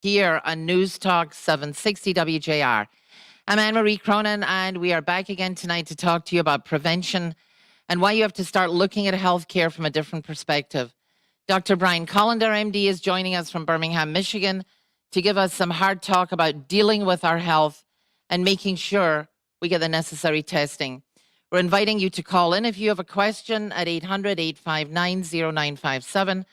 here on News Talk 760 WJR. I'm AnnMarie Cronin, and we are back again tonight to talk to you about prevention and why you have to start looking at healthcare from a different perspective. Dr. Brian Kolender, MD, is joining us from Birmingham, Michigan, to give us some hard talk about dealing with our health and making sure we get the necessary testing. We're inviting you to call in if you have a question at 800-859-0957.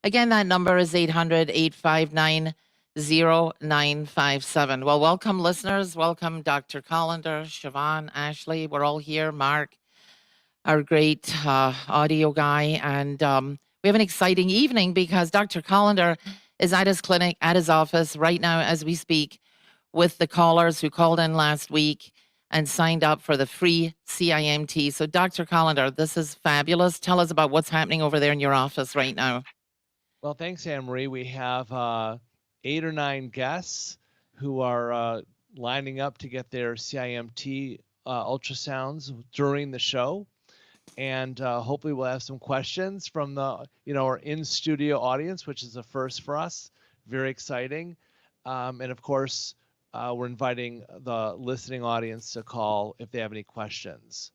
Again, that number is 800-859-0957. Well, welcome, listeners. Welcome, Dr. Kolender, Siobhan, Ashley. We're all here. Mark, our great audio guy. And we have an exciting evening because Dr. Kolender is at his clinic, at his office right now as we speak, with the callers who called in last week and signed up for the free CIMT. So, Dr. Kolender, this is fabulous. Tell us about what's happening over there in your office right now. Well, thanks, AnnMarie. We have 8 or 9 guests who are lining up to get their CIMT ultrasounds during the show. And hopefully we'll have some questions from the, our in-studio audience, which is a first for us. Very exciting. And of course, we're inviting the listening audience to call if they have any questions.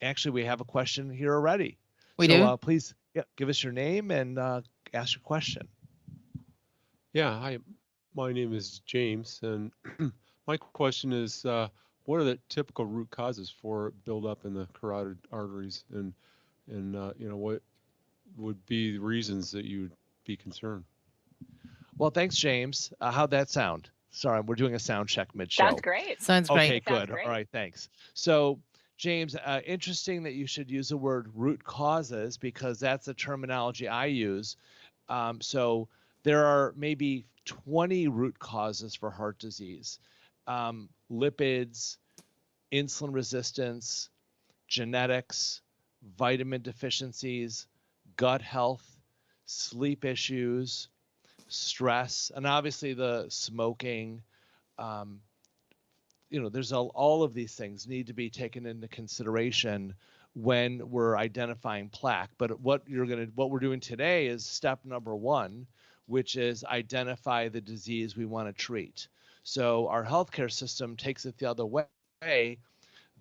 Actually, we have a question here already. We do? Please give us your name and ask your question. Yeah, hi. My name is James, and my question is, what are the typical root causes for buildup in the carotid arteries, and what would be the reasons that you'd be concerned? Well, thanks, James. How'd that sound? Sorry, we're doing a sound check mid-show. Sounds great. Sounds great. Okay, good. All right, thanks. So, James, interesting that you should use the word root causes because that's the terminology I use. So there are maybe 20 root causes for heart disease. Lipids, insulin resistance, genetics, vitamin deficiencies, gut health, sleep issues, stress, and obviously the smoking. There's all of these things need to be taken into consideration when we're identifying plaque. But what we're doing today is step number 1, which is identify the disease we want to treat. So our healthcare system takes it the other way.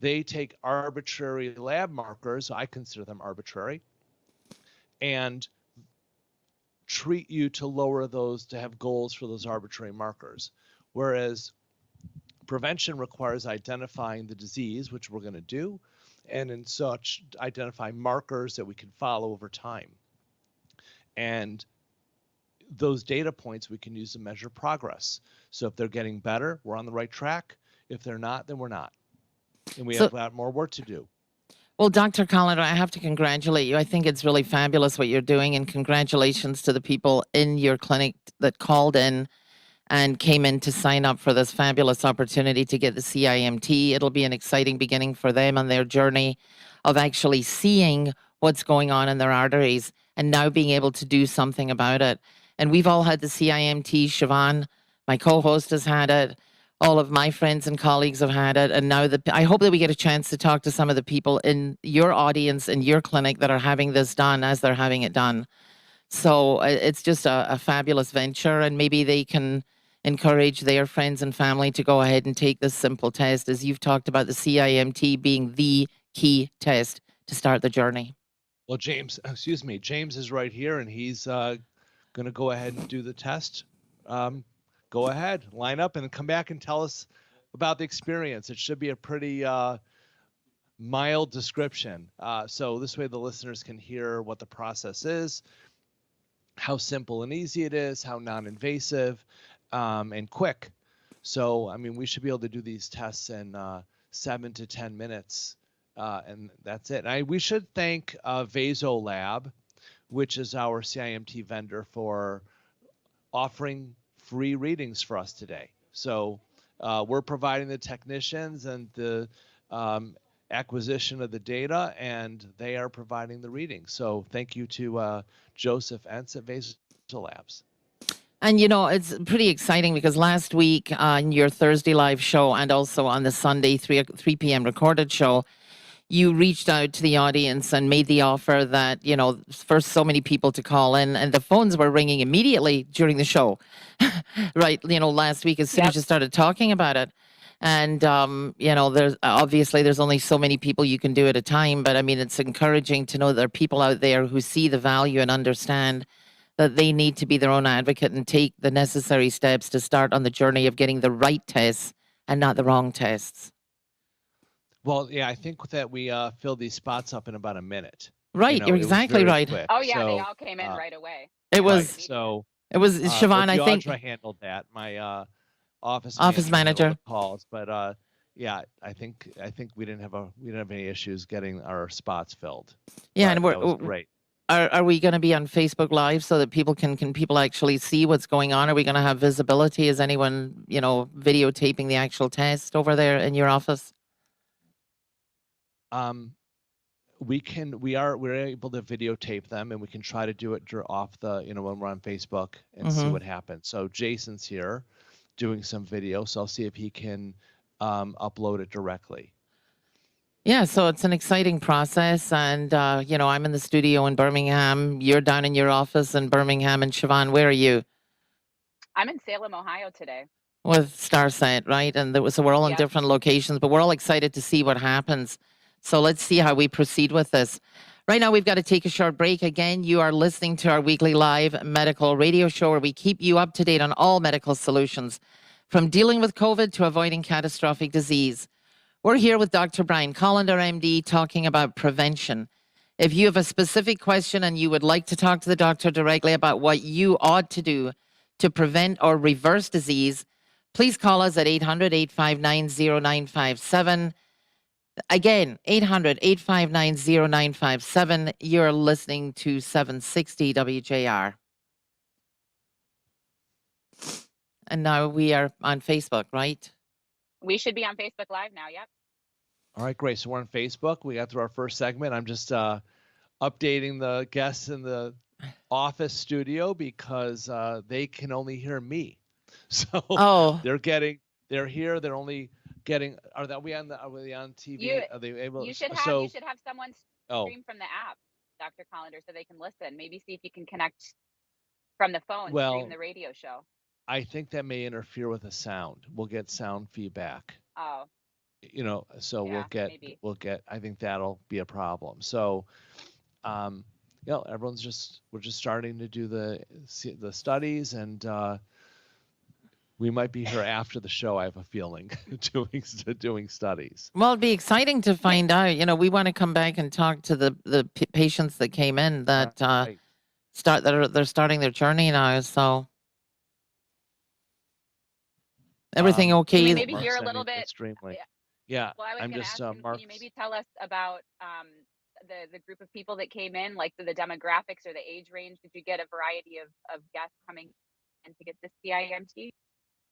They take arbitrary lab markers, I consider them arbitrary, and treat you to lower those, to have goals for those arbitrary markers. Whereas prevention requires identifying the disease, which we're going to do, and in such identify markers that we can follow over time. And those data points we can use to measure progress. So if they're getting better, we're on the right track. If they're not, then we're not. And we have a lot more work to do. Well, Dr. Kolender, I have to congratulate you. I think it's really fabulous what you're doing, and congratulations to the people in your clinic that called in and came in to sign up for this fabulous opportunity to get the CIMT. It'll be an exciting beginning for them on their journey of actually seeing what's going on in their arteries and now being able to do something about it. And we've all had the CIMT. Siobhan, my co-host, has had it. All of my friends and colleagues have had it. And now I hope that we get a chance to talk to some of the people in your audience, in your clinic, that are having this done as they're having it done. So it's just a fabulous venture, and maybe they can encourage their friends and family to go ahead and take this simple test, as you've talked about the CIMT being the key test to start the journey. Well, James is right here, and he's going to go ahead and do the test. Go ahead, line up, and come back and tell us about the experience. It should be a pretty mild description. So this way the listeners can hear what the process is, how simple and easy it is, how non-invasive, and quick. So, I mean, we should be able to do these tests in 7 to 10 minutes, and that's it. We should thank Vasolab, which is our CIMT vendor, for offering free readings for us today. So we're providing the technicians and the acquisition of the data, and they are providing the readings. So thank you to Joseph Entz at Vasolabs. And, it's pretty exciting because last week on your Thursday live show and also on the Sunday 3 p.m. recorded show, you reached out to the audience and made the offer that, for so many people to call in, and the phones were ringing immediately during the show, right? Last week, as soon as you started talking about it. And, there's only so many people you can do at a time. But I mean, it's encouraging to know there are people out there who see the value and understand that they need to be their own advocate and take the necessary steps to start on the journey of getting the right tests and not the wrong tests. Well, yeah, I think that we filled these spots up in about a minute. Right, you're exactly right. Quick. Oh yeah, they So, all came in right away. It was so. It was Siobhan, I think. Audra handled that. My office manager handled the calls, but yeah, I think we didn't have any issues getting our spots filled. Yeah, but and that was great. Are we going to be on Facebook Live so that people can people actually see what's going on? Are we going to have visibility? Is anyone, videotaping the actual test over there in your office? We're able to videotape them, and we can try to do it off the, when we're on Facebook and see what happens. So Jason's here doing some video, so I'll see if he can upload it directly. Yeah, so it's an exciting process, and I'm in the studio in Birmingham. You're down in your office in Birmingham, and Siobhan, where are you? I'm in Salem, Ohio today. With Starset, right? And so we're all in different locations, but we're all excited to see what happens. So let's see how we proceed with this. Right now, we've got to take a short break. Again, you are listening to our weekly live medical radio show where we keep you up to date on all medical solutions, from dealing with COVID to avoiding catastrophic disease. We're here with Dr. Brian Kolender, MD, talking about prevention. If you have a specific question and you would like to talk to the doctor directly about what you ought to do to prevent or reverse disease, please call us at 800-859-0957. Again, 800-859-0957. You're listening to 760 WJR. And now we are on Facebook, right? We should be on Facebook Live now, yep. All right, great. So we're on Facebook. We got through our first segment. I'm just updating the guests in the office studio because they can only hear me. So they're here. They're only getting. Are we on TV? Are they able? You should have someone stream from the app, Dr. Kolender, so they can listen. Maybe see if you can connect from the phone, stream the radio show. I think that may interfere with the sound. We'll get sound feedback. Oh. So we'll get. I think that'll be a problem. So, we're just starting to do the studies, and we might be here after the show. I have a feeling doing studies. Well, it'd be exciting to find out. We want to come back and talk to the patients that came in that they're starting their journey now. So. Everything okay? Can we maybe hear a little bit? Extremely. Yeah. Well, I was going to ask you, can you maybe tell us about the group of people that came in, like the demographics or the age range? Did you get a variety of guests coming in to get this CIMT?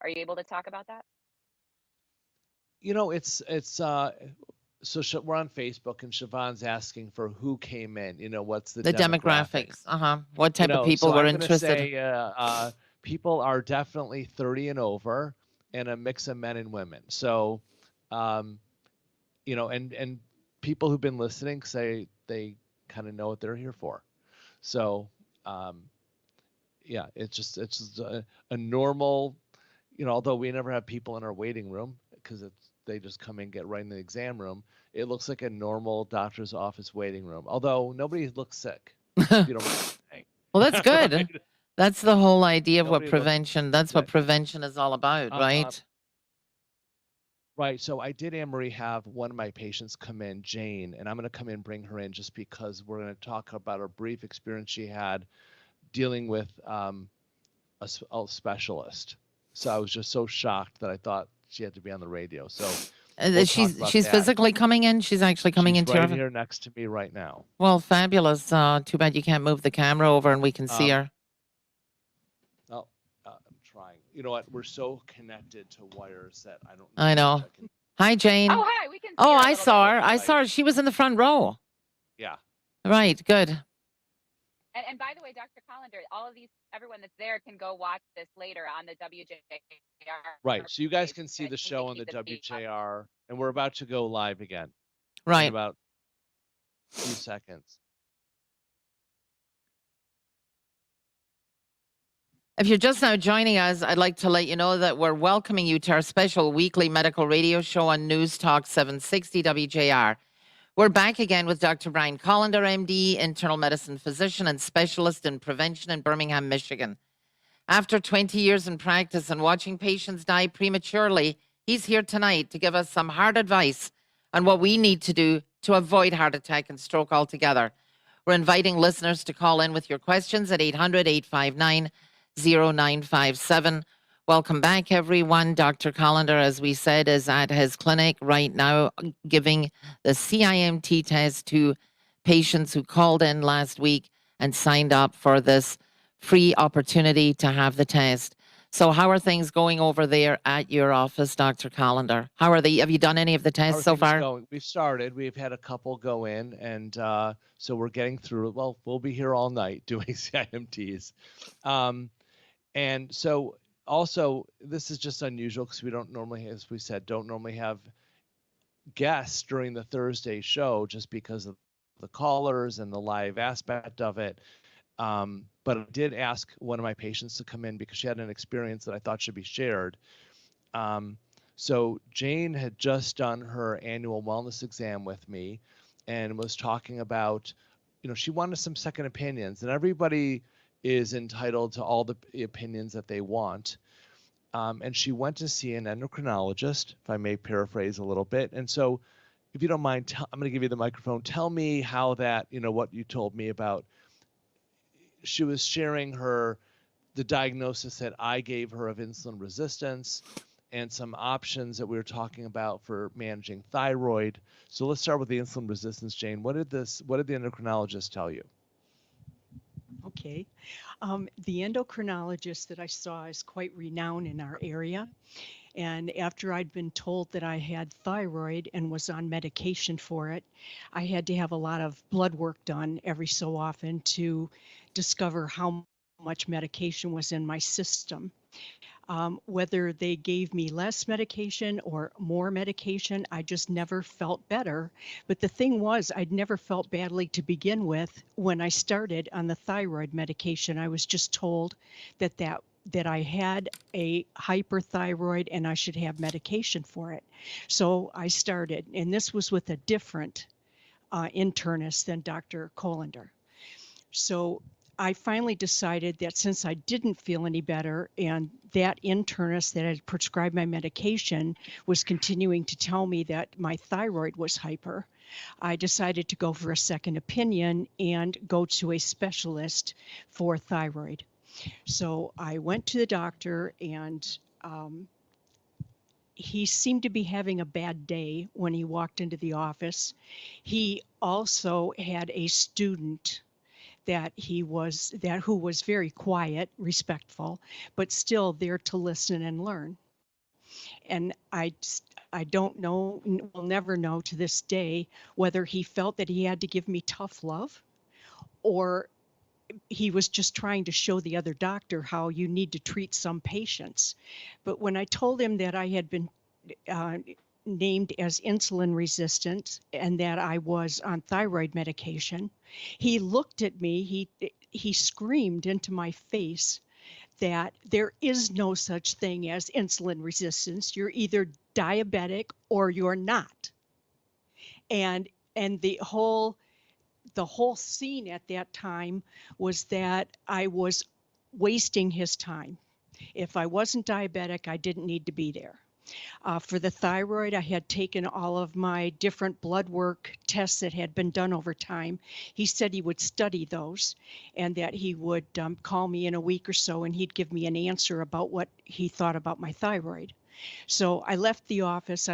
Are you able to talk about that? So we're on Facebook, and Siobhan's asking for who came in. What's the demographics? What type of people were interested? Say, people are definitely 30 and over, and a mix of men and women. So, and people who've been listening say they kind of know what they're here for. So, it's just a normal, although we never have people in our waiting room because they just come in, get right in the exam room. It looks like a normal doctor's office waiting room, although nobody looks sick. If you don't mind saying. Well, that's good. Right? That's the whole idea of what prevention is all about, right? Right. So I did, AnnMarie, have one of my patients come in, Jane, and I'm going to come in and bring her in just because we're going to talk about a brief experience she had dealing with a specialist. So I was just so shocked that I thought she had to be on the radio. So she's physically coming in. She's actually coming into right here next to me right now. Well, fabulous. Too bad you can't move the camera over and we can see her. I'm trying. You know what? We're so connected to wires that I don't know. I know. Hi, Jane. Oh, hi. We can see I saw her. I saw her. She was in the front row. Yeah. Right. Good. And by the way, Dr. Kolender, everyone that's there can go watch this later on the WJR. Right. So you guys can see the show on the WJR, and we're about to go live again. Right. In about few seconds. If you're just now joining us, I'd like to let you know that we're welcoming you to our special weekly medical radio show on News Talk 760 WJR. We're back again with Dr. Brian Kolender, MD, internal medicine physician and specialist in prevention in Birmingham, Michigan. After 20 years in practice and watching patients die prematurely, he's here tonight to give us some hard advice on what we need to do to avoid heart attack and stroke altogether. We're inviting listeners to call in with your questions at 800-859-0957. Welcome back, everyone. Dr. Kolender, as we said, is at his clinic right now giving the CIMT test to patients who called in last week and signed up for this free opportunity to have the test. So how are things going over there at your office, Dr. Kolender? How are they? Have you done any of the tests so far? We've started. We've had a couple go in, and so we're getting through it. Well, we'll be here all night doing CIMTs. And so also, this is just unusual because we don't normally, as we said, don't normally have guests during the Thursday show just because of the callers and the live aspect of it. But I did ask one of my patients to come in because she had an experience that I thought should be shared. So Jane had just done her annual wellness exam with me and was talking about, she wanted some second opinions, and everybody is entitled to all the opinions that they want. And she went to see an endocrinologist, if I may paraphrase a little bit. And so if you don't mind, I'm going to give you the microphone. Tell me how that, what you told me about. She was sharing the diagnosis that I gave her of insulin resistance and some options that we were talking about for managing thyroid. So let's start with the insulin resistance, Jane. What did the endocrinologist tell you? Okay. The endocrinologist that I saw is quite renowned in our area. And after I'd been told that I had thyroid and was on medication for it, I had to have a lot of blood work done every so often to discover how much medication was in my system. Whether they gave me less medication or more medication, I just never felt better. But the thing was, I'd never felt badly to begin with when I started on the thyroid medication. I was just told that I had a hyperthyroid and I should have medication for it. So I started, and this was with a different internist than Dr. Kolender. So I finally decided that since I didn't feel any better and that internist that had prescribed my medication was continuing to tell me that my thyroid was hyper, I decided to go for a second opinion and go to a specialist for thyroid. So I went to the doctor, and he seemed to be having a bad day when he walked into the office. He also had a student who was very quiet, respectful, but still there to listen and learn. And I don't know, will never know to this day, whether he felt that he had to give me tough love or he was just trying to show the other doctor how you need to treat some patients. But when I told him that I had been named as insulin resistant and that I was on thyroid medication, he looked at me, he screamed into my face that there is no such thing as insulin resistance. You're either diabetic or you're not. And the whole scene at that time was that I was wasting his time. If I wasn't diabetic, I didn't need to be there. For the thyroid, I had taken all of my different blood work tests that had been done over time. He said he would study those and that he would call me in a week or so and he'd give me an answer about what he thought about my thyroid. So I left the office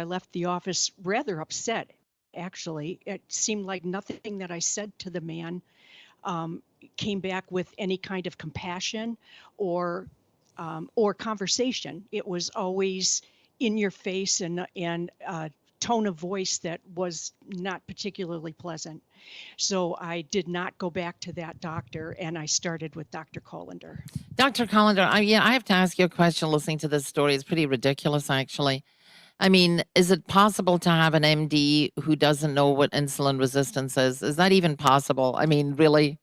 rather upset, actually. It seemed like nothing that I said to the man came back with any kind of compassion or conversation. It was always in your face and a tone of voice that was not particularly pleasant. So I did not go back to that doctor, and I started with Dr. Kolender. Dr. Kolender, I have to ask you a question listening to this story. It's pretty ridiculous, actually. I mean, is it possible to have an MD who doesn't know what insulin resistance is? Is that even possible? I mean, really?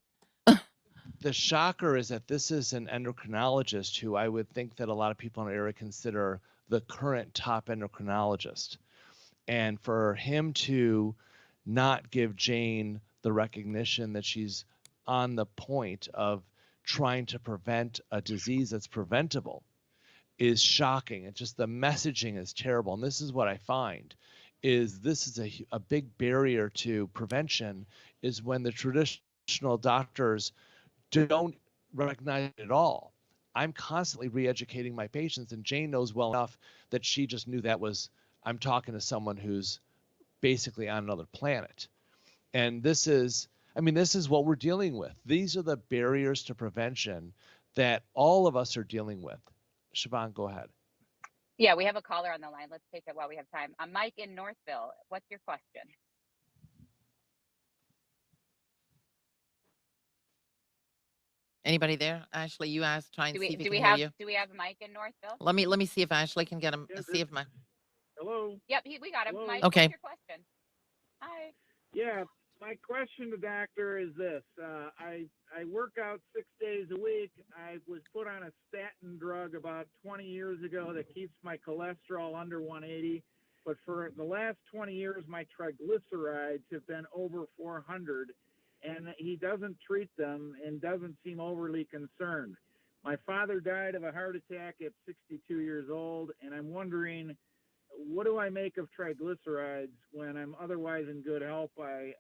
The shocker is that this is an endocrinologist who I would think that a lot of people in the area consider the current top endocrinologist. And for him to not give Jane the recognition that she's on the point of trying to prevent a disease that's preventable is shocking. It's just the messaging is terrible. And this is what I find is this is a big barrier to prevention is when the traditional doctors don't recognize it at all. I'm constantly re-educating my patients, and Jane knows well enough that she just knew that was, I'm talking to someone who's basically on another planet. And this is, I mean, this is what we're dealing with. These are the barriers to prevention that all of us are dealing with. Siobhan, go ahead. Yeah, we have a caller on the line. Let's take it while we have time. Mike in Northville, what's your question? Anybody there? Ashley, you asked, try and see if he Do can we hear have you. Mike in Northville? Let me see if Ashley can get him. Yes, See if my. Hello. Yep, we got him. Hello? Mike, Okay. what's your question? Hi. Yeah, my question to doctor is this: I work out 6 days a week. I was put on a statin drug about 20 years ago that keeps my cholesterol under 180. But for the last 20 years, my triglycerides have been over 400, and he doesn't treat them and doesn't seem overly concerned. My father died of a heart attack at 62 years old, and I'm wondering, what do I make of triglycerides when I'm otherwise in good health? I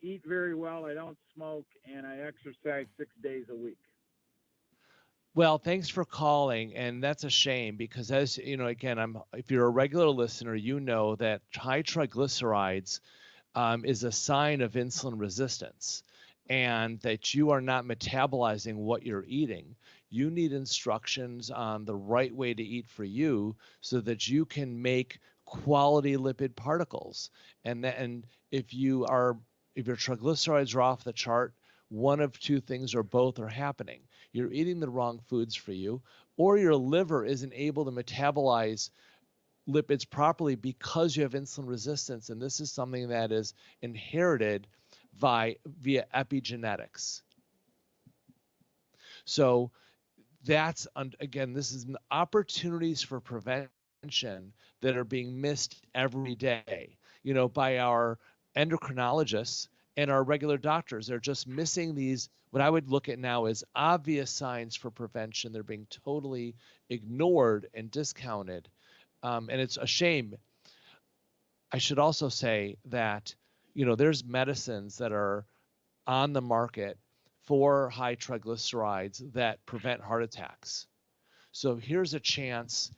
eat very well, I don't smoke, and I exercise 6 days a week. Well, thanks for calling, and that's a shame because, as you know, again, if you're a regular listener, you know that high triglycerides is a sign of insulin resistance, and that you are not metabolizing what you're eating. You need instructions on the right way to eat for you so that you can make quality lipid particles. And if your triglycerides are off the chart, one of two things or both are happening. You're eating the wrong foods for you, or your liver isn't able to metabolize lipids properly because you have insulin resistance. And this is something that is inherited via epigenetics. So that's, again, this is opportunities for prevention that are being missed every day, you know, by our endocrinologists and our regular doctors. They're just missing these, what I would look at now as obvious signs for prevention. They're being totally ignored and discounted. And it's a shame. I should also say that, you know, there's medicines that are on the market for high triglycerides that prevent heart attacks. So here's a chance,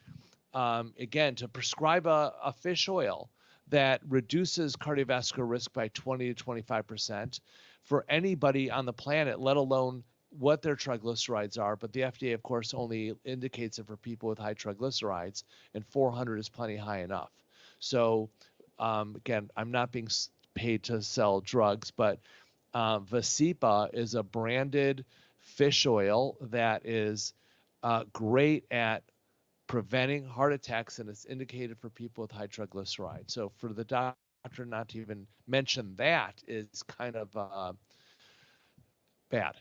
again, to prescribe a fish oil that reduces cardiovascular risk by 20 to 25% for anybody on the planet, let alone what their triglycerides are. But the FDA, of course, only indicates it for people with high triglycerides, and 400 is plenty high enough. So again, I'm not being paid to sell drugs, but Vasipa is a branded fish oil that is great at preventing heart attacks, and it's indicated for people with high triglycerides. So for the doctor not to even mention that is kind of bad.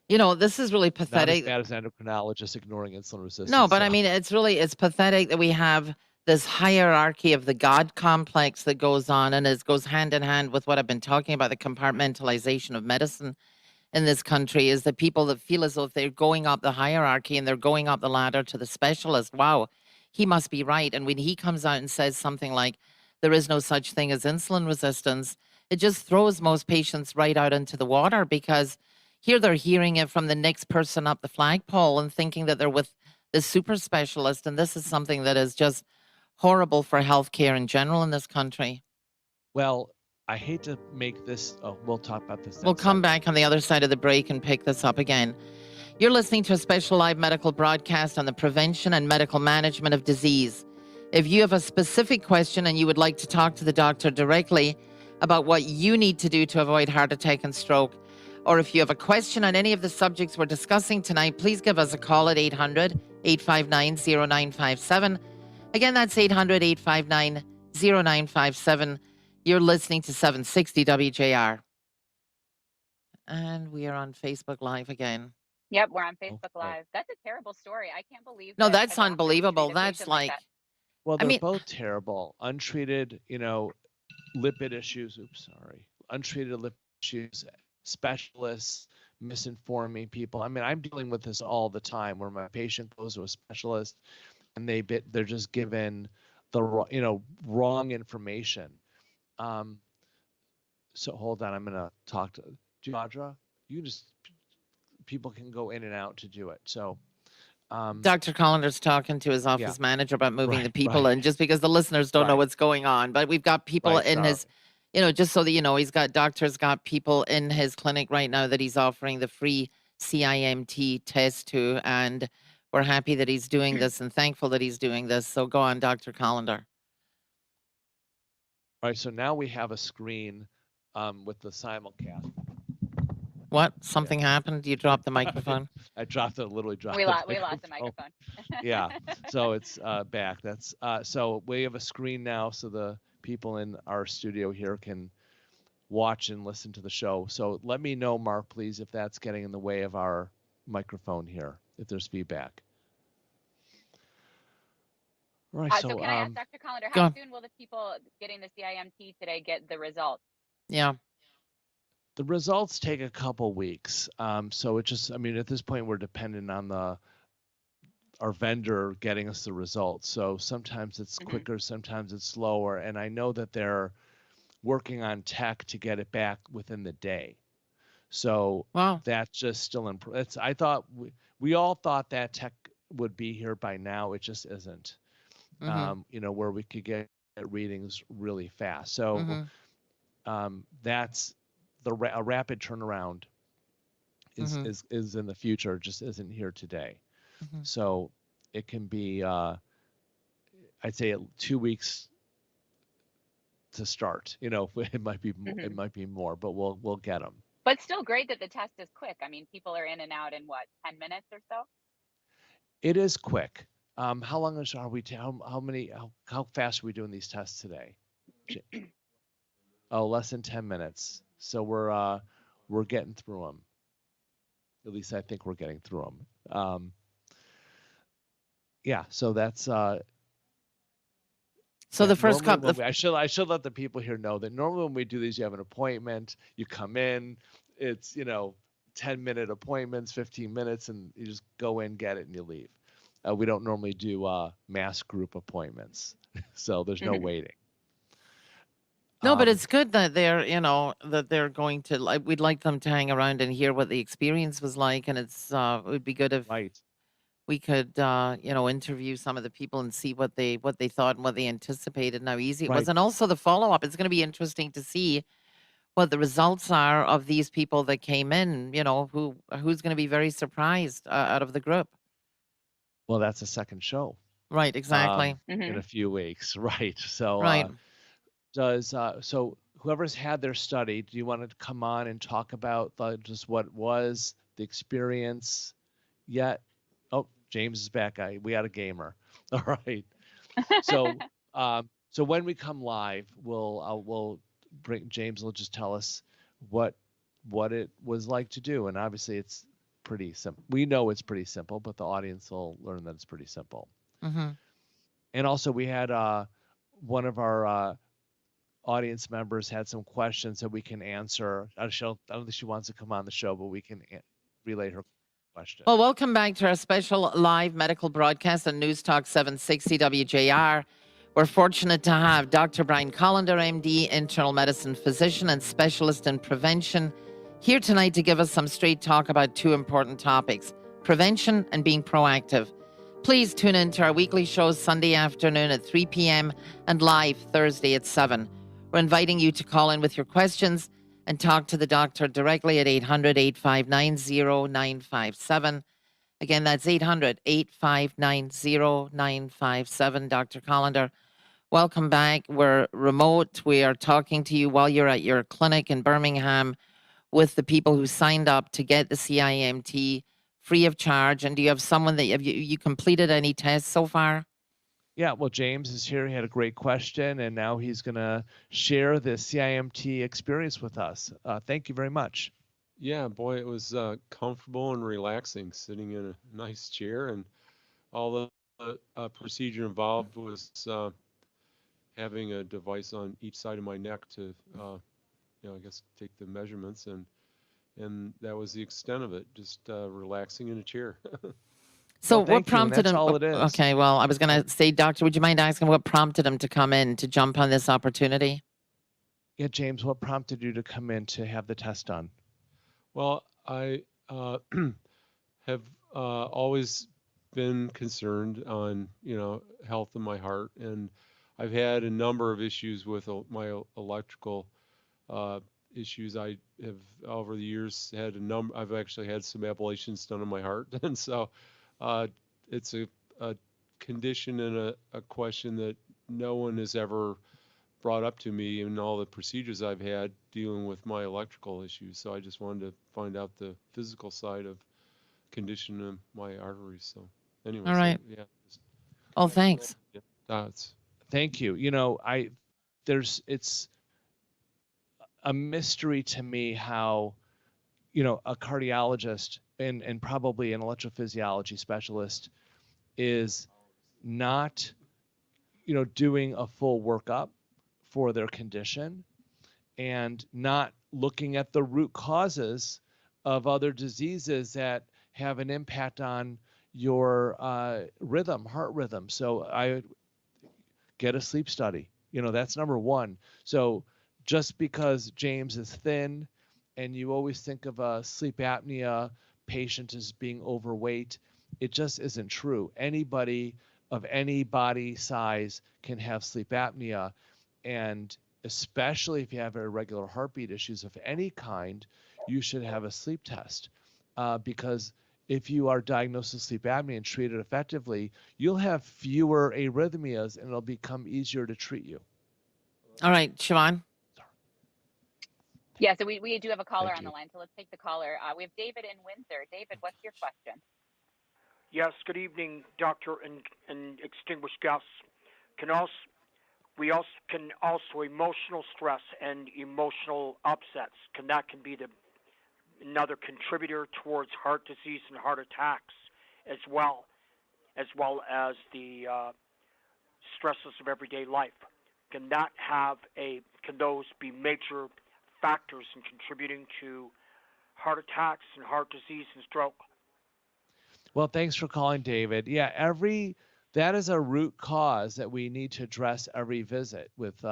You know, this is really Not as pathetic. bad as endocrinologists ignoring insulin resistance. No, but I so. mean, it's pathetic that we have this hierarchy of the God complex that goes on, and it goes hand in hand with what I've been talking about, the compartmentalization of medicine in this country, is the people that feel as though if they're going up the hierarchy and they're going up the ladder to the specialist, wow, he must be right. And when he comes out and says something like, there is no such thing as insulin resistance, it just throws most patients right out into the water, because here they're hearing it from the next person up the flagpole and thinking that they're with the super specialist. And this is something that is just horrible for healthcare in general in this country. Well, I hate to make this, we'll talk about this. We'll come back on the other side of the break and pick this up again. You're listening to a special live medical broadcast on the prevention and medical management of disease. If you have a specific question and you would like to talk to the doctor directly about what you need to do to avoid heart attack and stroke, or if you have a question on any of the subjects we're discussing tonight, please give us a call at 800-859-0957. Again, that's 800-859-0957. You're listening to 760 WJR. And we are on Facebook Live again. Yep, we're on Facebook Okay. Live. That's a terrible story. I can't believe No, that that's a doctor would unbelievable. treat a That's patient like, that. Well, I they're mean, both terrible. Untreated, lipid issues. Untreated lipid issues, specialists misinforming people. I mean, I'm dealing with this all the time where my patient goes to a specialist and they're just given the wrong information. So hold on, I'm gonna talk to Audra. People can go in and out to do it. So Dr. Colender's talking to his office manager about moving the people in, just because the listeners don't know what's going on. But we've got people in his, just so that you know, doctor's got people in his clinic right now that he's offering the free CIMT test to, and we're happy that he's doing this and thankful that he's doing this. So go on, Dr. Kolender. All right, so now we have a screen with the simulcast. What? Something happened? You dropped the microphone? I literally dropped we the lost microphone. the microphone. Yeah, so it's back. That's so we have a screen now, so the people in our studio here can watch and listen to the show. So let me know, Mark, please, if that's getting in the way of our microphone here, if there's feedback. All right, so can I ask Dr. Kolender, how soon will the people getting the CIMT today get the results? Yeah. The results take a couple weeks. So it just, at this point, we're dependent on our vendor getting us the results. So sometimes it's quicker, sometimes it's slower. And I know that they're working on tech to get it back within the day. So that's just still in. I thought we all thought that tech would be here by now. It just isn't. Where we could get readings really fast. So that's a rapid turnaround is in the future, just isn't here today. So it can be, I'd say 2 weeks to start. It might be more, but we'll get them. But still great that the test is quick. I mean, people are in and out in what, 10 minutes or so? It is quick. How long are we? How fast are we doing these tests today? Less than 10 minutes. So we're getting through them. At least I think we're getting through them. So that's. So the first couple. I should let the people here know that normally when we do these, you have an appointment. You come in. It's 10-minute appointments, 15 minutes, and you just go in, get it, and you leave. We don't normally do mass group appointments, so there's no waiting. No, but it's good that they're going to. We'd like them to hang around and hear what the experience was like, and it would be good if we could, interview some of the people and see what they thought and what they anticipated and how easy it was, and also the follow up. It's going to be interesting to see what the results are of these people that came in. Who's going to be very surprised out of the group. Well, that's a second show. Right, exactly. In a few weeks, right? So, so whoever's had their study, do you want to come on and talk about just what was the experience yet? Oh, James is back. We had a gamer. All right. So, so when we come live, we'll bring James. Will just tell us what it was like to do, and obviously it's pretty simple. We know it's pretty simple, but the audience will learn that it's pretty simple. And also we had one of our audience members had some questions that we can answer. I don't think she wants to come on the show, but we can relay her question. Well, welcome back to our special live medical broadcast on News Talk 760 WJR. We're fortunate to have Dr. Brian Kolender, MD, internal medicine physician and specialist in prevention, here tonight to give us some straight talk about two important topics, prevention and being proactive. Please tune in to our weekly shows Sunday afternoon at 3 p.m. and live Thursday at 7. We're inviting you to call in with your questions and talk to the doctor directly at 800-859-0957. Again, that's 800-859-0957. Dr. Kolender, welcome back. We're remote. We are talking to you while you're at your clinic in Birmingham with the people who signed up to get the CIMT free of charge. And do you have someone that you completed any tests so far? Yeah, well, James is here. He had a great question, and now he's going to share the CIMT experience with us. Thank you very much. Yeah, boy, it was comfortable and relaxing sitting in a nice chair, and all the procedure involved was having a device on each side of my neck to, I guess take the measurements, and that was the extent of it. Just relaxing in a chair. So Well, what thank you, and prompted that's him? all it is. Okay, well, I was going to say, Doctor, would you mind asking what prompted him to come in to jump on this opportunity? Yeah, James, what prompted you to come in to have the test done? Well, I have always been concerned on, health of my heart, and I've had a number of issues with my electrical issues. I have over the years had a number. I've actually had some ablations done on my heart, and so it's a condition and a question that no one has ever brought up to me in all the procedures I've had dealing with my electrical issues. So I just wanted to find out the physical side of condition of my arteries. So anyway, All right. yeah. Oh, thanks. Yeah, it's Thank you. It's a mystery to me how, a cardiologist and probably an electrophysiology specialist is not, doing a full workup for their condition and not looking at the root causes of other diseases that have an impact on your heart rhythm. So I get a sleep study. That's number one. So just because James is thin and you always think of a sleep apnea patient as being overweight, it just isn't true. Anybody of any body size can have sleep apnea. And especially if you have irregular heartbeat issues of any kind, you should have a sleep test because if you are diagnosed with sleep apnea and treated effectively, you'll have fewer arrhythmias and it'll become easier to treat you. All right, Siobhan. Yeah, so we do have a caller Thank on the you. line, so let's take the caller. We have David in Windsor. David, what's your question? Yes, good evening, doctor and extinguished guests. We can also emotional stress and emotional upsets. That can be another contributor towards heart disease and heart attacks, as well as the stresses of everyday life. Can those be major factors in contributing to heart attacks and heart disease and stroke? Well, thanks for calling, David. Yeah, that is a root cause that we need to address every visit with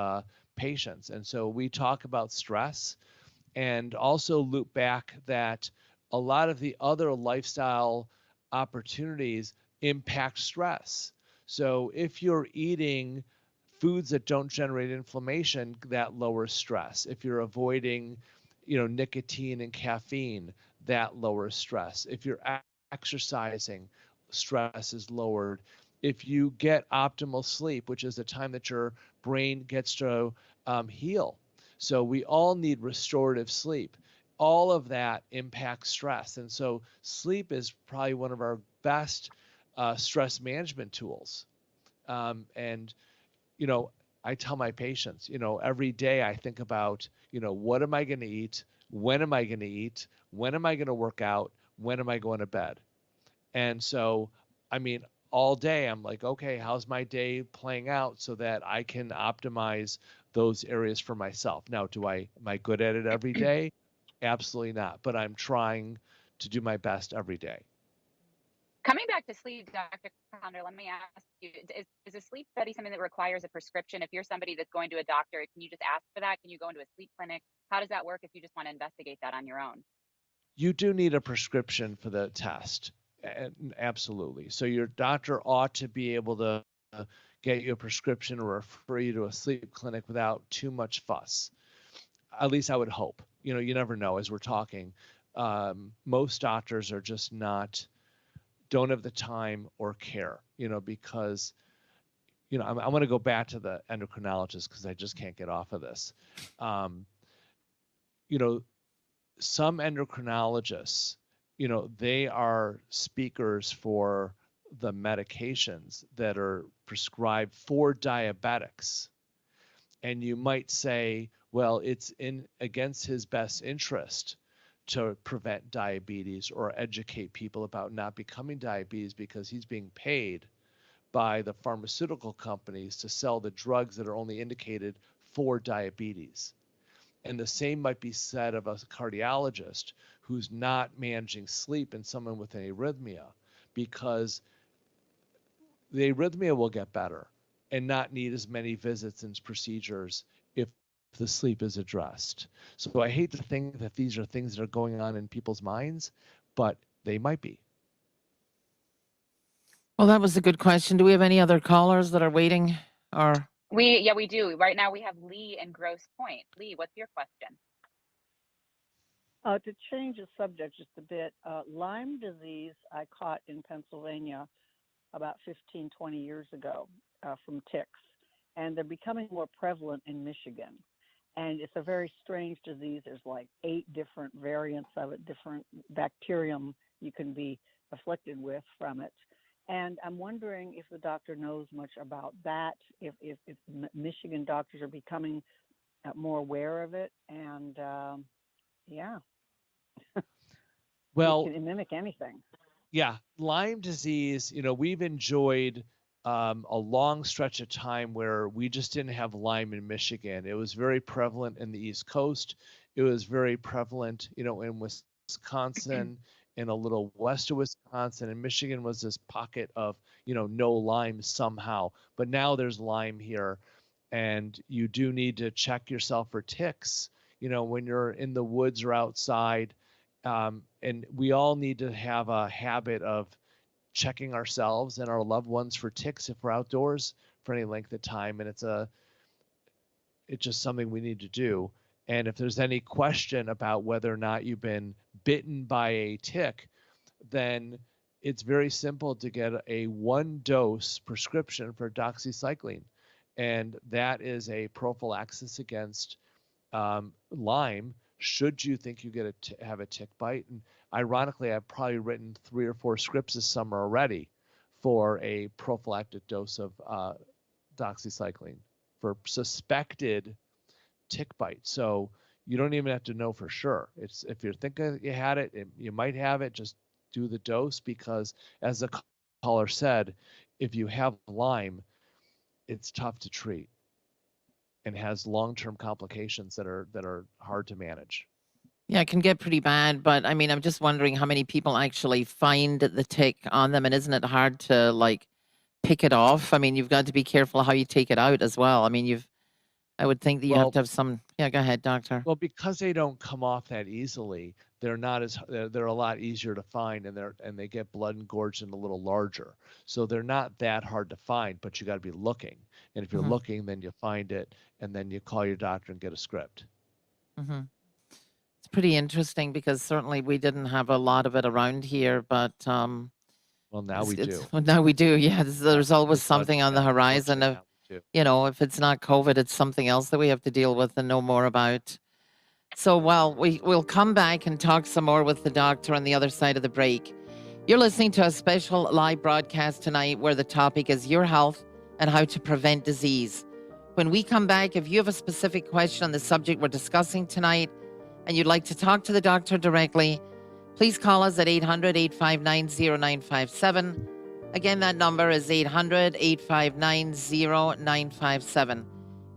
patients. And so we talk about stress and also loop back that a lot of the other lifestyle opportunities impact stress. So if you're eating foods that don't generate inflammation, that lowers stress. If you're avoiding, nicotine and caffeine, that lowers stress. If you're exercising, stress is lowered. If you get optimal sleep, which is the time that your brain gets to heal. So we all need restorative sleep. All of that impacts stress. And so sleep is probably one of our best stress management tools. And I tell my patients, every day I think about, what am I going to eat? When am I going to eat? When am I going to work out? When am I going to bed? And so, all day I'm like, okay, how's my day playing out so that I can optimize those areas for myself? Now, am I good at it every day? Absolutely not. But I'm trying to do my best every day. Coming back to sleep, Dr. Kolender, let me ask you, is a sleep study something that requires a prescription? If you're somebody that's going to a doctor, can you just ask for that? Can you go into a sleep clinic? How does that work if you just want to investigate that on your own? You do need a prescription for the test. Absolutely. So your doctor ought to be able to get you a prescription or refer you to a sleep clinic without too much fuss. At least I would hope. You never know as we're talking. Most doctors are just don't have the time or care, because, I'm going to go back to the endocrinologist because I just can't get off of this. Some endocrinologists, they are speakers for the medications that are prescribed for diabetics. And you might say, well, it's against his best interest to prevent diabetes or educate people about not becoming diabetes because he's being paid by the pharmaceutical companies to sell the drugs that are only indicated for diabetes. And the same might be said of a cardiologist who's not managing sleep in someone with an arrhythmia, because the arrhythmia will get better and not need as many visits and procedures if the sleep is addressed. So I hate to think that these are things that are going on in people's minds, but they might be. Well, that was a good question. Do we have any other callers that are waiting? Or We do. Right now we have Lee in Grosse Pointe. Lee, what's your question? To change the subject just a bit, Lyme disease I caught in Pennsylvania about 15, 20 years ago from ticks, and they're becoming more prevalent in Michigan. And it's a very strange disease. There's like 8 different variants of it, different bacterium you can be afflicted with from it. And I'm wondering if the doctor knows much about that, if Michigan doctors are becoming more aware of it, and yeah. Well, it can mimic anything. Yeah, Lyme disease, we've enjoyed a long stretch of time where we just didn't have Lyme in Michigan. It was very prevalent in the East Coast. It was very prevalent, in Wisconsin and a little west of Wisconsin. And Michigan was this pocket of, no Lyme somehow. But now there's Lyme here. And you do need to check yourself for ticks, when you're in the woods or outside. And we all need to have a habit of checking ourselves and our loved ones for ticks if we're outdoors for any length of time. And it's just something we need to do. And if there's any question about whether or not you've been bitten by a tick, then it's very simple to get a 1-dose prescription for doxycycline. And that is a prophylaxis against Lyme, should you think you have a tick bite. And ironically, I've probably written 3 or 4 scripts this summer already for a prophylactic dose of doxycycline for suspected tick bite. So you don't even have to know for sure. It's if you're thinking you had it, you might have it, just do the dose, because as the caller said, if you have Lyme, it's tough to treat and has long-term complications that are hard to manage. yeah, it can get pretty bad. But I mean, I'm just wondering how many people actually find the tick on them, and isn't it hard to pick it off? I mean, you've got to be careful how you take it out as well. I mean, I would think that you have to have some. Yeah, go ahead, doctor. Well, because they don't come off that easily, they're a lot easier to find, and they get blood engorged and a little larger. So they're not that hard to find, but you got to be looking. And if you're looking, then you find it, and then you call your doctor and get a script. Mm-hmm. It's pretty interesting because certainly we didn't have a lot of it around here, but well, now we do. Now we do. Yeah, there's always something on the horizon of, if it's not COVID, it's something else that we have to deal with and know more about. So we'll come back and talk some more with the doctor on the other side of the break. You're listening to a special live broadcast tonight where the topic is your health and how to prevent disease. When we come back, if you have a specific question on the subject we're discussing tonight and you'd like to talk to the doctor directly, please call us at 800-859-0957. Again, that number is 800-859-0957.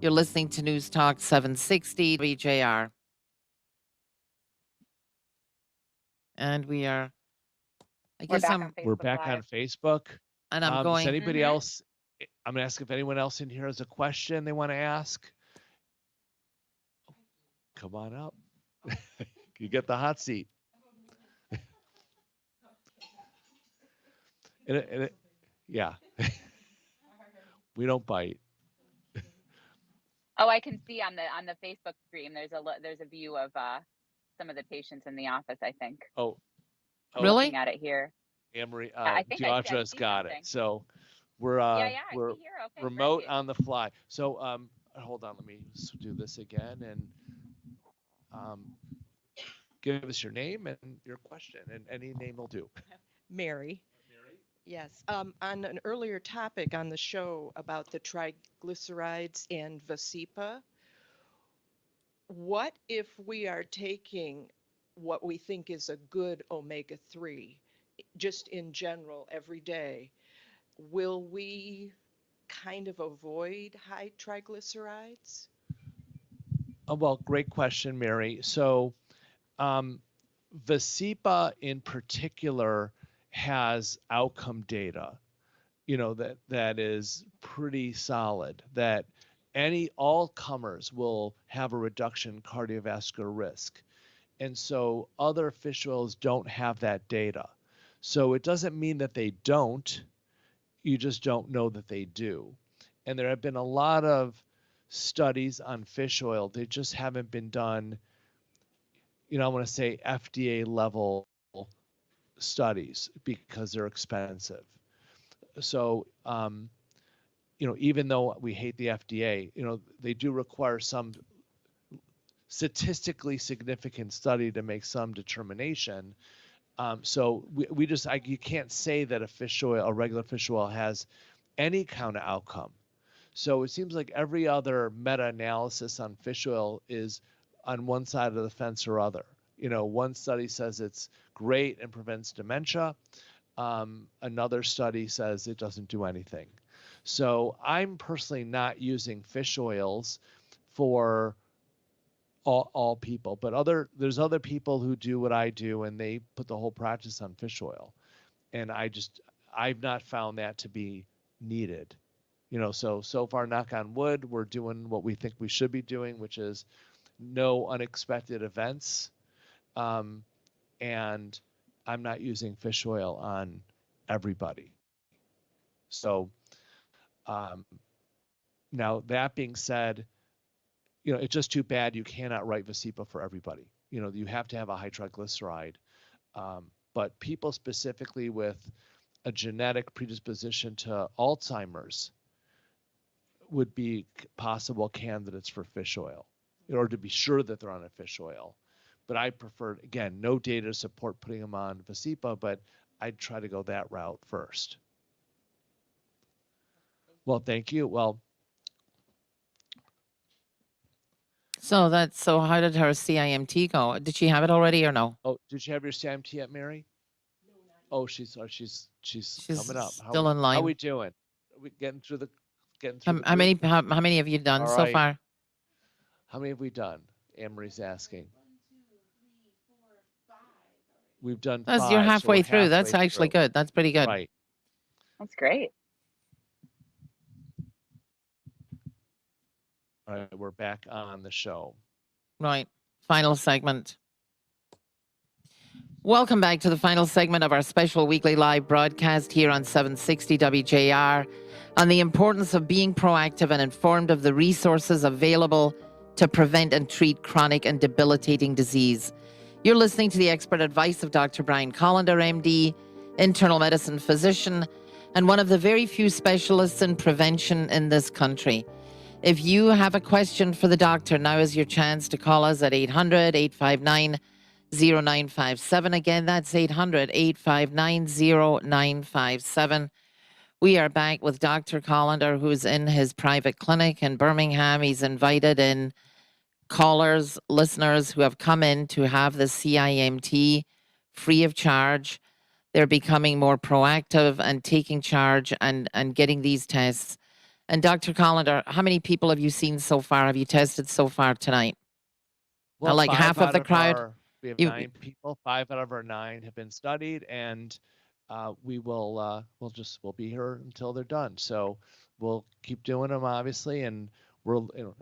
You're listening to News Talk 760 VJR. And we are, we're back on Facebook. And I'm going. Does anybody else, I'm going to ask if anyone else in here has a question they want to ask. Come on up. You get the hot seat. Yeah. We don't bite. Oh, I can see on the Facebook stream. There's a view of some of the patients in the office, I think. Oh, really? Looking at it here. AnnMarie, I think Deadra's got something. it. So we're Okay, remote great. on the fly. So hold on, let me do this again and give us your name and your question, and any name will do. Mary. Yes. On an earlier topic on the show about the triglycerides and Vasipa, what if we are taking what we think is a good omega-3, just in general, every day? Will we kind of avoid high triglycerides? Well, great question, Mary. So, Vasipa in particular has outcome data, that is pretty solid, that all comers will have a reduction in cardiovascular risk. And so other fish oils don't have that data. So it doesn't mean that they don't, you just don't know that they do. And there have been a lot of studies on fish oil. They just haven't been done, I want to say FDA level studies because they're expensive. So, even though we hate the FDA, they do require some statistically significant study to make some determination. So you can't say that a regular fish oil has any kind of outcome. So it seems like every other meta-analysis on fish oil is on one side of the fence or other. One study says it's great and prevents dementia. Another study says it doesn't do anything. So I'm personally not using fish oils for all people, but there's other people who do what I do and they put the whole practice on fish oil. And I've not found that to be needed. So far, knock on wood, we're doing what we think we should be doing, which is no unexpected events. And I'm not using fish oil on everybody. So now that being said, it's just too bad you cannot write Vasipa for everybody. You have to have a high triglyceride. But people specifically with a genetic predisposition to Alzheimer's would be possible candidates for fish oil, in order to be sure that they're on a fish oil. But I prefer, again, no data to support putting them on Vasipa, but I'd try to go that route first. Well, thank you. Well, So how did her CIMT go? Did she have it already or no? oh, did you have your CIMT yet, Mary? Oh, she's coming up. Still in line. How are we doing? Are we getting through the How many have you done All so right. far? How many have we done? AnnMarie's asking. We've done 5. You're so halfway we're through. That's halfway actually through. good. That's pretty good. Right. That's great. All right, we're back on the show. Right. Final segment. Welcome back to the final segment of our special weekly live broadcast here on 760 WJR on the importance of being proactive and informed of the resources available to prevent and treat chronic and debilitating disease. You're listening to the expert advice of Dr. Brian Kolender, MD, internal medicine physician, and one of the very few specialists in prevention in this country. If you have a question for the doctor, now is your chance to call us at 800-859-0957. Again, that's 800-859-0957. We are back with Dr. Kolender, who's in his private clinic in Birmingham. He's invited in callers, listeners who have come in to have the CIMT free of charge. They're becoming more proactive and taking charge and getting these tests. And Dr. Kolender, how many people have you seen so far? Have you tested so far tonight? Well, like half of the crowd? We have 9 people. 5 out of our 9 have been studied, and we'll be here until they're done. So we'll keep doing them, obviously, and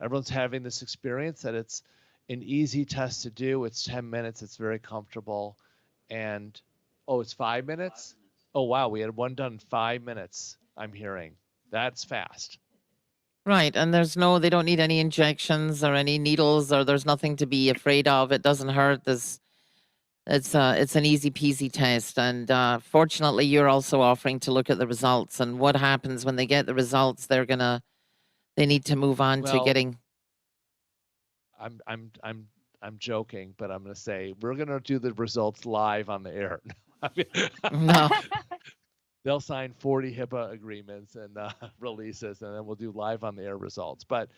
everyone's having this experience that it's an easy test to do. It's 10 minutes. It's very comfortable. And, it's 5 minutes? Oh, wow. We had one done in 5 minutes, I'm hearing. That's fast. Right. And they don't need any injections or any needles, or there's nothing to be afraid of. It doesn't hurt. It's an easy peasy test. And fortunately, you're also offering to look at the results and what happens when they get the results. They need to move on to getting. I'm joking, but I'm going to say we're going to do the results live on the air. No. they'll sign 40 HIPAA agreements and releases, and then we'll do live on the air results. But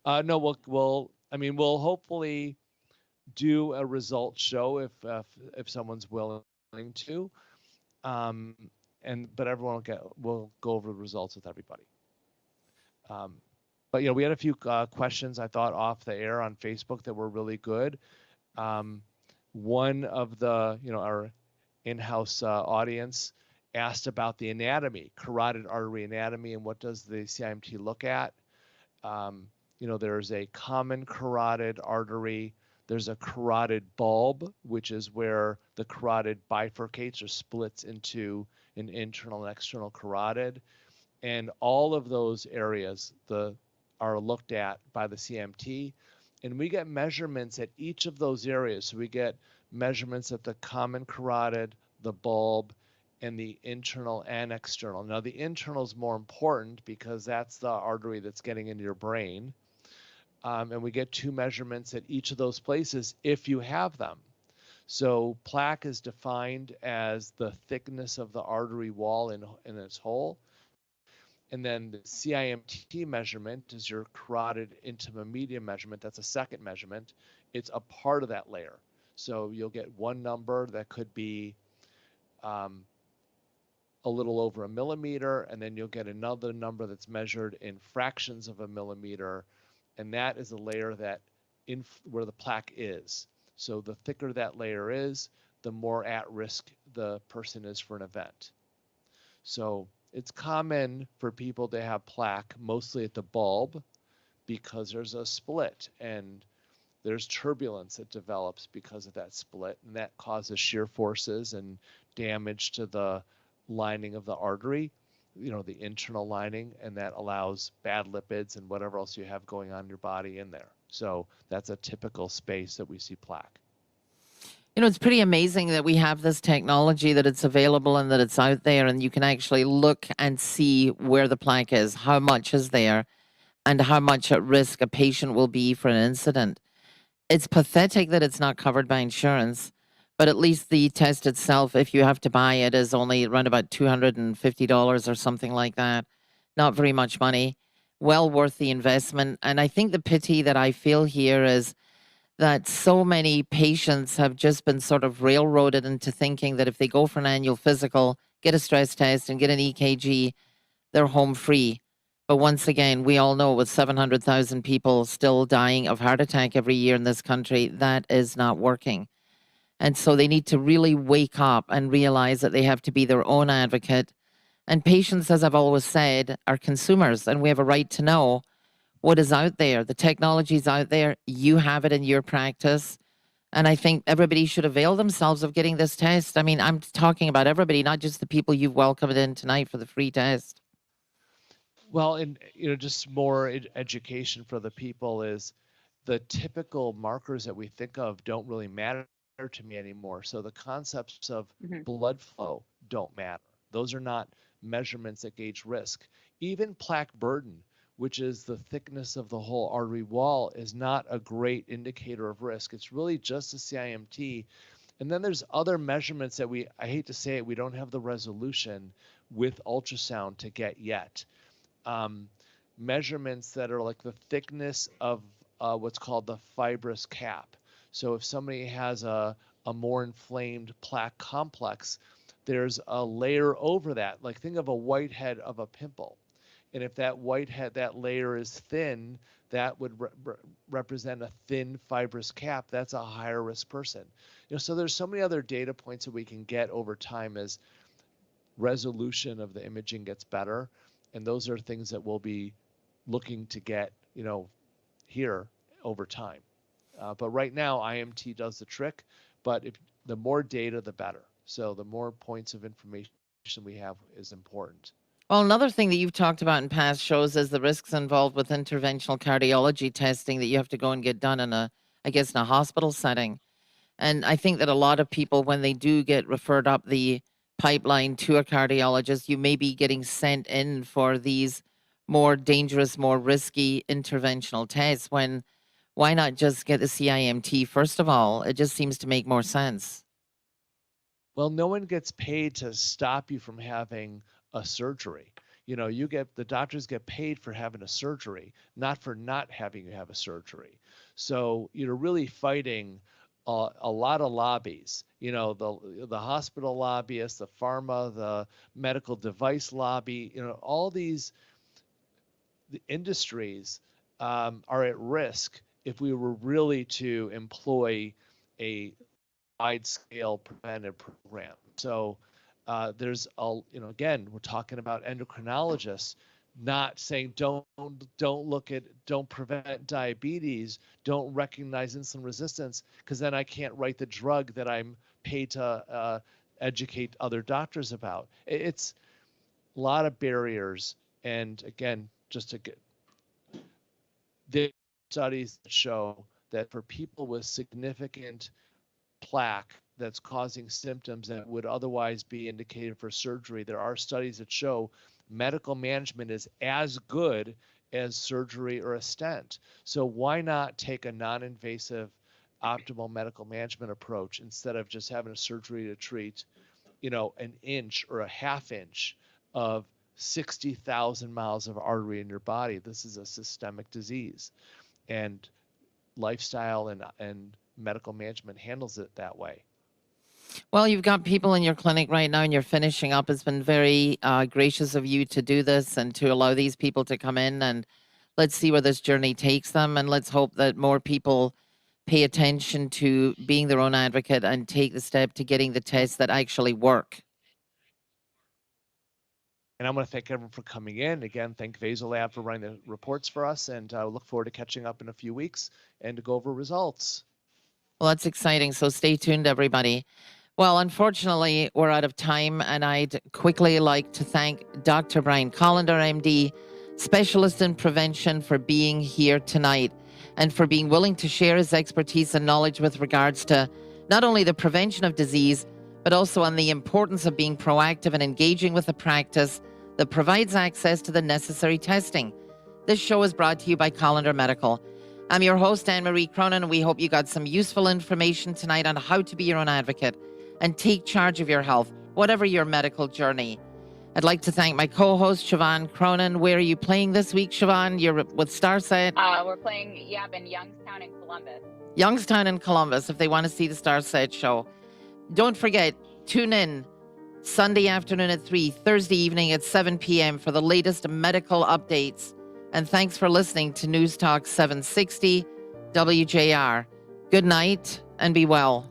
no, we'll hopefully do a results show if someone's willing to. But everyone will go over the results with everybody. But we had a few questions I thought off the air on Facebook that were really good. One of the our in-house audience asked about the anatomy, carotid artery anatomy, and what does the CIMT look at? There's a common carotid artery. There's a carotid bulb, which is where the carotid bifurcates or splits into an internal and external carotid. And all of those areas are looked at by the CMT. And we get measurements at each of those areas. So we get measurements at the common carotid, the bulb, and the internal and external. Now, the internal is more important because that's the artery that's getting into your brain. And we get 2 measurements at each of those places if you have them. So plaque is defined as the thickness of the artery wall in its whole. And then the CIMT measurement is your carotid intima media measurement. That's a second measurement. It's a part of that layer. So you'll get one number that could be a little over a millimeter, and then you'll get another number that's measured in fractions of a millimeter. And that is a layer that where the plaque is. So the thicker that layer is, the more at risk the person is for an event. So it's common for people to have plaque mostly at the bulb because there's a split and there's turbulence that develops because of that split, and that causes shear forces and damage to the lining of the artery, the internal lining, and that allows bad lipids and whatever else you have going on in your body in there. So that's a typical space that we see plaque. It's pretty amazing that we have this technology, that it's available and that it's out there, and you can actually look and see where the plaque is, how much is there, and how much at risk a patient will be for an incident. It's pathetic that it's not covered by insurance, but at least the test itself, if you have to buy it, is only around about $250 or something like that. Not very much money. Well worth the investment. And I think the pity that I feel here is that so many patients have just been sort of railroaded into thinking that if they go for an annual physical, get a stress test, and get an EKG, they're home free. But once again, we all know with 700,000 people still dying of heart attack every year in this country, that is not working. And so they need to really wake up and realize that they have to be their own advocate. And patients, as I've always said, are consumers, and we have a right to know what is out there. The technology's out there. You have it in your practice. And I think everybody should avail themselves of getting this test. I mean, I'm talking about everybody, not just the people you've welcomed in tonight for the free test. Well, and just more education for the people is the typical markers that we think of don't really matter to me anymore. So the concepts of blood flow don't matter. Those are not measurements that gauge risk. Even plaque burden, which is the thickness of the whole artery wall, is not a great indicator of risk. It's really just a CIMT. And then there's other measurements that I hate to say it, we don't have the resolution with ultrasound to get yet. Measurements that are like the thickness of what's called the fibrous cap. So if somebody has a more inflamed plaque complex, there's a layer over that. Like think of a whitehead of a pimple. And if that that layer is thin, that would represent a thin fibrous cap. That's a higher risk person. So there's so many other data points that we can get over time as resolution of the imaging gets better. And those are things that we'll be looking to get, here over time. But right now, IMT does the trick, but the more data, the better. So the more points of information we have is important. Well, another thing that you've talked about in past shows is the risks involved with interventional cardiology testing that you have to go and get done in a hospital setting. And I think that a lot of people, when they do get referred up the pipeline to a cardiologist, you may be getting sent in for these more dangerous, more risky interventional tests when why not just get the CIMT first of all? It just seems to make more sense. Well, no one gets paid to stop you from having a surgery. The doctors get paid for having a surgery, not for not having you have a surgery. So you're really fighting a lot of lobbies. The hospital lobbyists, the pharma, the medical device lobby. All these industries are at risk if we were really to employ a wide-scale preventive program. So again, we're talking about endocrinologists, not saying don't prevent diabetes, don't recognize insulin resistance, because then I can't write the drug that I'm paid to educate other doctors about. It's a lot of barriers, and again, just to get the studies that show that for people with significant plaque that's causing symptoms that would otherwise be indicated for surgery, there are studies that show medical management is as good as surgery or a stent. So why not take a non-invasive optimal medical management approach instead of just having a surgery to treat, an inch or a half inch of 60,000 miles of artery in your body? This is a systemic disease, and lifestyle and medical management handles it that way. Well, you've got people in your clinic right now and you're finishing up. It's been very gracious of you to do this and to allow these people to come in, and let's see where this journey takes them. And let's hope that more people pay attention to being their own advocate and take the step to getting the tests that actually work. And I want to thank everyone for coming in. Again, thank Vasolab for running the reports for us, and I look forward to catching up in a few weeks and to go over results. Well, that's exciting. So stay tuned, everybody. Well, unfortunately, we're out of time, and I'd quickly like to thank Dr. Brian Kolender, MD, specialist in prevention, for being here tonight and for being willing to share his expertise and knowledge with regards to not only the prevention of disease, but also on the importance of being proactive and engaging with a practice that provides access to the necessary testing. This show is brought to you by Kolender Medical. I'm your host, AnnMarie Cronin, and we hope you got some useful information tonight on how to be your own advocate and take charge of your health, whatever your medical journey. I'd like to thank my co-host, Siobhan Cronin. Where are you playing this week, Siobhan? You're with Starset? We're playing, in Youngstown and Columbus. Youngstown and Columbus, if they want to see the Starset show. Don't forget, tune in Sunday afternoon at 3, Thursday evening at 7 p.m. for the latest medical updates. And thanks for listening to News Talk 760 WJR. Good night and be well.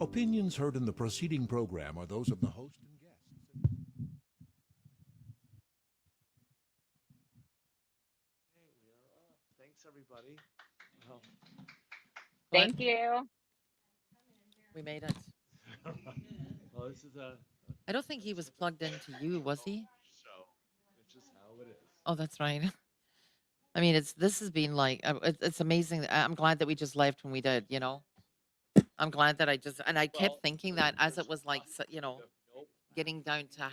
Opinions heard in the preceding program are those of the host and guests. Thanks, everybody. Thank you. We made it. Well, this is I don't think he was plugged into you, was he? show. It's just how it is. Oh, that's right. I mean, this has been like, it's amazing. I'm glad that we just left when we did, I'm glad that I kept thinking that as it was like, getting down to